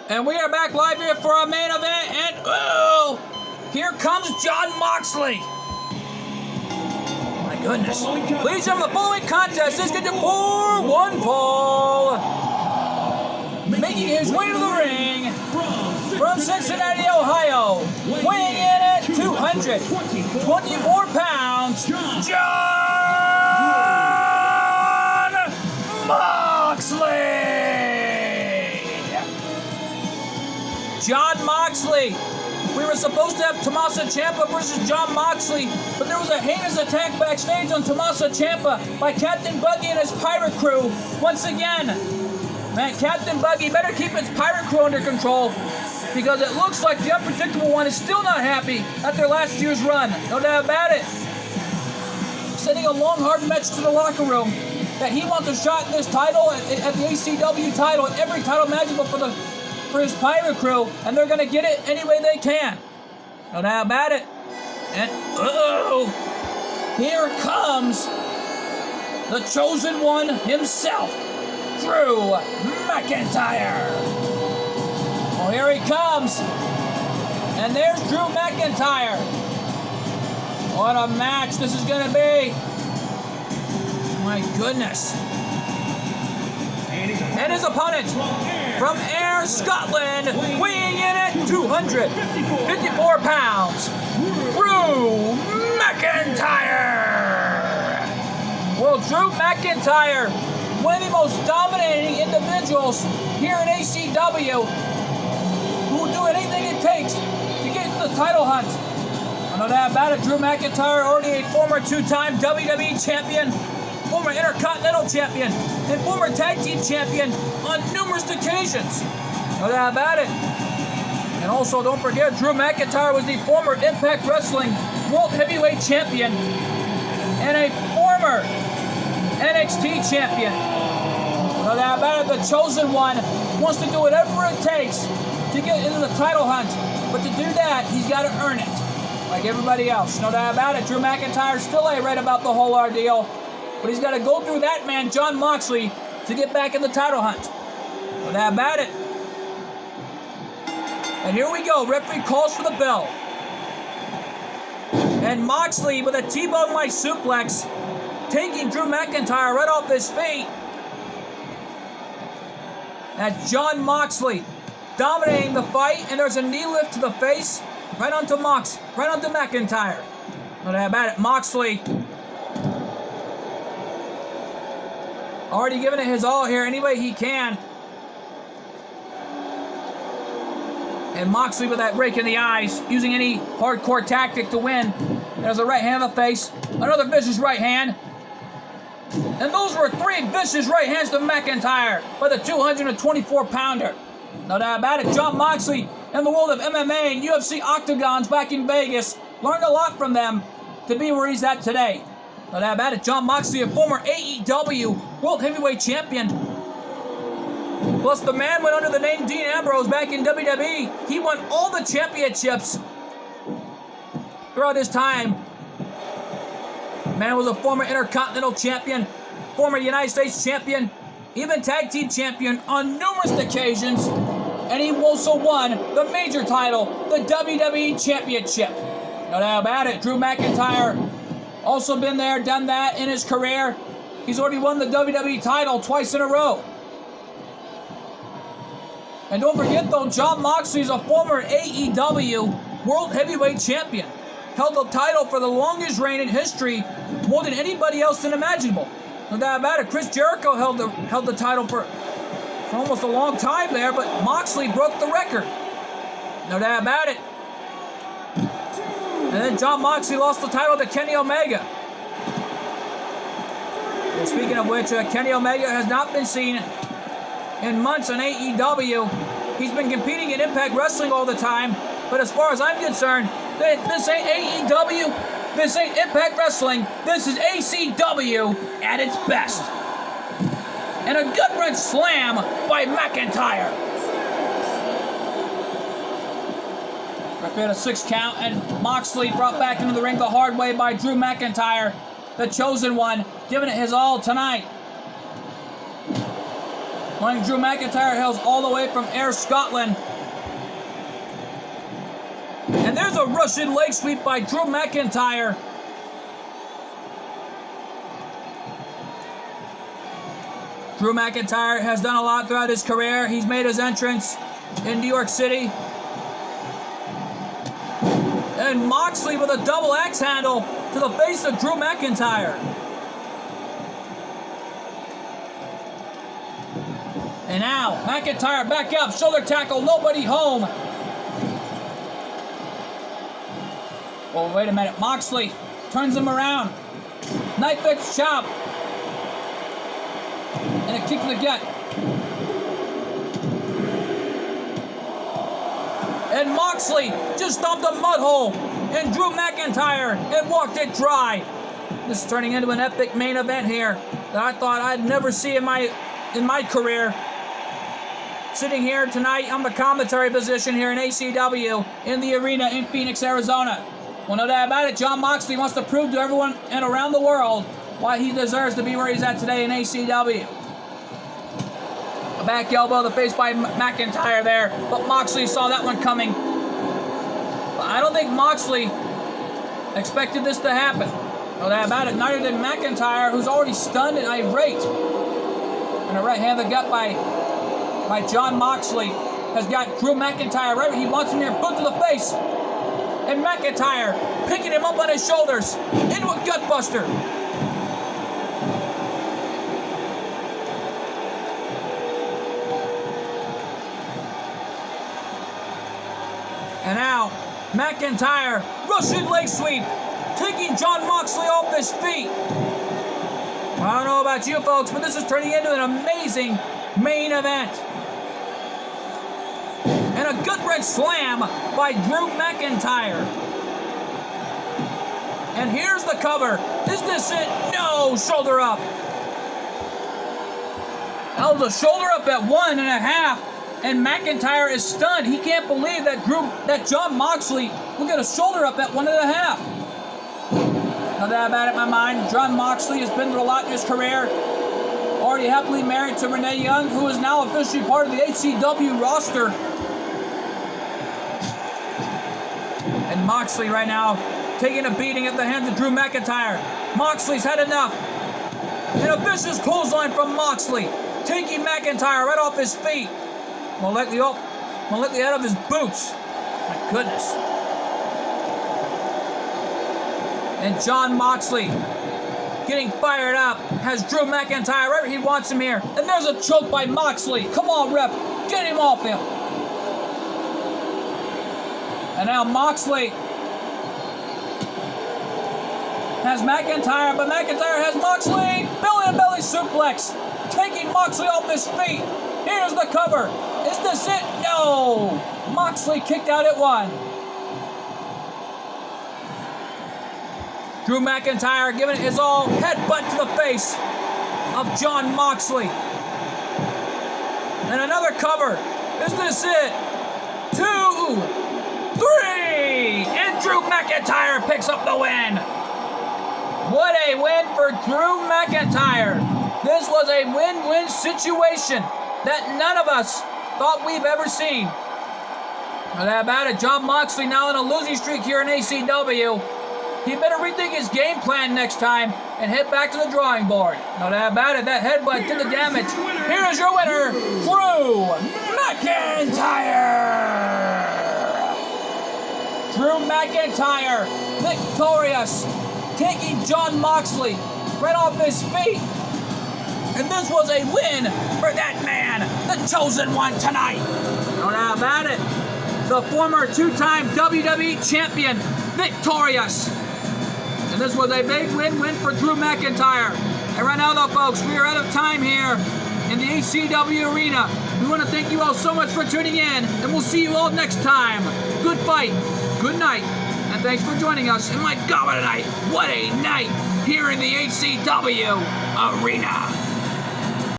And we are back live here for our main event, and oh, here comes Jon Moxley. My goodness. Please remember the following contest is scheduled for one fall. Making his way to the ring from Cincinnati, Ohio, weighing in at 224 pounds, Jon Moxley. Jon Moxley. We were supposed to have Tommaso Ciampa versus Jon Moxley, but there was a heinous attack backstage on Tommaso Ciampa by Captain Buggy and his pirate crew. Once again, man, Captain Buggy better keep his pirate crew under control, because it looks like the Unpredictable One is still not happy after last year's run. No doubt about it. Sending a long, hard message to the locker room that he wants a shot at this title, at the ACW title, at every title imaginable for his pirate crew, and they're gonna get it any way they can. No doubt about it. And here comes the chosen one himself, Drew McIntyre. Oh, here he comes. And there's Drew McIntyre. What a match this is gonna be. My goodness. And his opponent from Ayr, Scotland, weighing in at 254 pounds, Drew McIntyre. Well, Drew McIntyre, one of the most dominating individuals here in ACW, who will do anything it takes to get to the title hunt. I know that about it. Drew McIntyre, already a former two-time WWE champion, former Intercontinental Champion, and former Tag Team Champion on numerous occasions. No doubt about it. And also, don't forget, Drew McIntyre was the former Impact Wrestling World Heavyweight Champion and a former NXT Champion. No doubt about it, the chosen one wants to do whatever it takes to get into the title hunt. But to do that, he's got to earn it, like everybody else. No doubt about it, Drew McIntyre still ain't right about the whole ordeal. But he's got to go through that man, Jon Moxley, to get back in the title hunt. No doubt about it. And here we go. Referee calls for the bell. And Moxley with a T-bone-like suplex, taking Drew McIntyre right off his feet. That's Jon Moxley dominating the fight, and there's a knee lift to the face, right onto McIntyre. No doubt about it. Moxley already giving it his all here any way he can. And Moxley with that rake in the eyes, using any hardcore tactic to win. There's a right hand in the face. Another vicious right hand. And those were three vicious right hands to McIntyre by the 224-pounder. No doubt about it. Jon Moxley, in the world of MMA and UFC octagons back in Vegas, learned a lot from them to be where he's at today. No doubt about it. Jon Moxley, a former AEW World Heavyweight Champion. Plus, the man went under the name Dean Ambrose back in WWE. He won all the championships throughout his time. Man was a former Intercontinental Champion, former United States Champion, even Tag Team Champion on numerous occasions. And he also won the major title, the WWE Championship. No doubt about it. Drew McIntyre also been there, done that in his career. He's already won the WWE title twice in a row. And don't forget though, Jon Moxley is a former AEW World Heavyweight Champion. Held the title for the longest reign in history, more than anybody else imaginable. No doubt about it. Chris Jericho held the title for almost a long time there, but Moxley broke the record. No doubt about it. And then Jon Moxley lost the title to Kenny Omega. Well, speaking of which, Kenny Omega has not been seen in months on AEW. He's been competing in Impact Wrestling all the time. But as far as I'm concerned, this ain't AEW. This ain't Impact Wrestling. This is ACW at its best. And a gut-wrench slam by McIntyre. Referee a 6 count, and Moxley brought back into the ring the hard way by Drew McIntyre, the chosen one, giving it his all tonight. playing Drew McIntyre hails all the way from Ayr, Scotland. And there's a Russian leg sweep by Drew McIntyre. Drew McIntyre has done a lot throughout his career. He's made his entrance in New York City. And Moxley with a double axe handle to the face of Drew McIntyre. And now, McIntyre back up, shoulder tackle, nobody home. Oh, wait a minute. Moxley turns him around. Knife edge chop. And a kick to the gut. And Moxley just stomped a mud hole in Drew McIntyre and walked it dry. This is turning into an epic main event here that I thought I'd never see in my career. Sitting here tonight on the commentary position here in ACW in the arena in Phoenix, Arizona. Well, no doubt about it, Jon Moxley wants to prove to everyone and around the world why he deserves to be where he's at today in ACW. A back elbow to the face by McIntyre there, but Moxley saw that one coming. But I don't think Moxley expected this to happen. No doubt about it, neither did McIntyre, who's already stunned and irate. And a right hand to the gut by Jon Moxley has got Drew McIntyre right where he wants him here, boot to the face. And McIntyre picking him up on his shoulders into a gutbuster. And now, McIntyre, Russian leg sweep, taking Jon Moxley off his feet. I don't know about you folks, but this is turning into an amazing main event. And a gut-wrench slam by Drew McIntyre. And here's the cover. Is this it? No! Shoulder up. That was a shoulder up at 1.5. And McIntyre is stunned. He can't believe that Jon Moxley will get a shoulder up at 1.5. No doubt about it in my mind. Jon Moxley has been through a lot in his career. Already happily married to Renee Young, who is now officially part of the HCW roster. And Moxley right now taking a beating at the hands of Drew McIntyre. Moxley's had enough. And a vicious clothesline from Moxley, taking McIntyre right off his feet. Won't let the out of his boots. My goodness. And Jon Moxley getting fired up has Drew McIntyre right where he wants him here. And there's a choke by Moxley. Come on, ref. Get him off him. And now Moxley has McIntyre, but McIntyre has Moxley. Belly-to-belly suplex, taking Moxley off his feet. Here's the cover. Is this it? No. Moxley kicked out at 1. Drew McIntyre giving it his all. Headbutt to the face of Jon Moxley. And another cover. Is this it? 2, 3. And Drew McIntyre picks up the win. What a win for Drew McIntyre. This was a win-win situation that none of us thought we've ever seen. No doubt about it, Jon Moxley now in a losing streak here in ACW. He better rethink his game plan next time and head back to the drawing board. No doubt about it, that headbutt did the damage. Here is your winner, Drew McIntyre. Drew McIntyre, victorious, taking Jon Moxley right off his feet. And this was a win for that man, the chosen one tonight. No doubt about it. The former 2-time WWE champion, victorious. And this was a big win-win for Drew McIntyre. And right now, though, folks, we are out of time here in the HCW arena. We want to thank you all so much for tuning in, and we'll see you all next time. Good fight, good night, and thanks for joining us. And my God, what a night here in the HCW arena.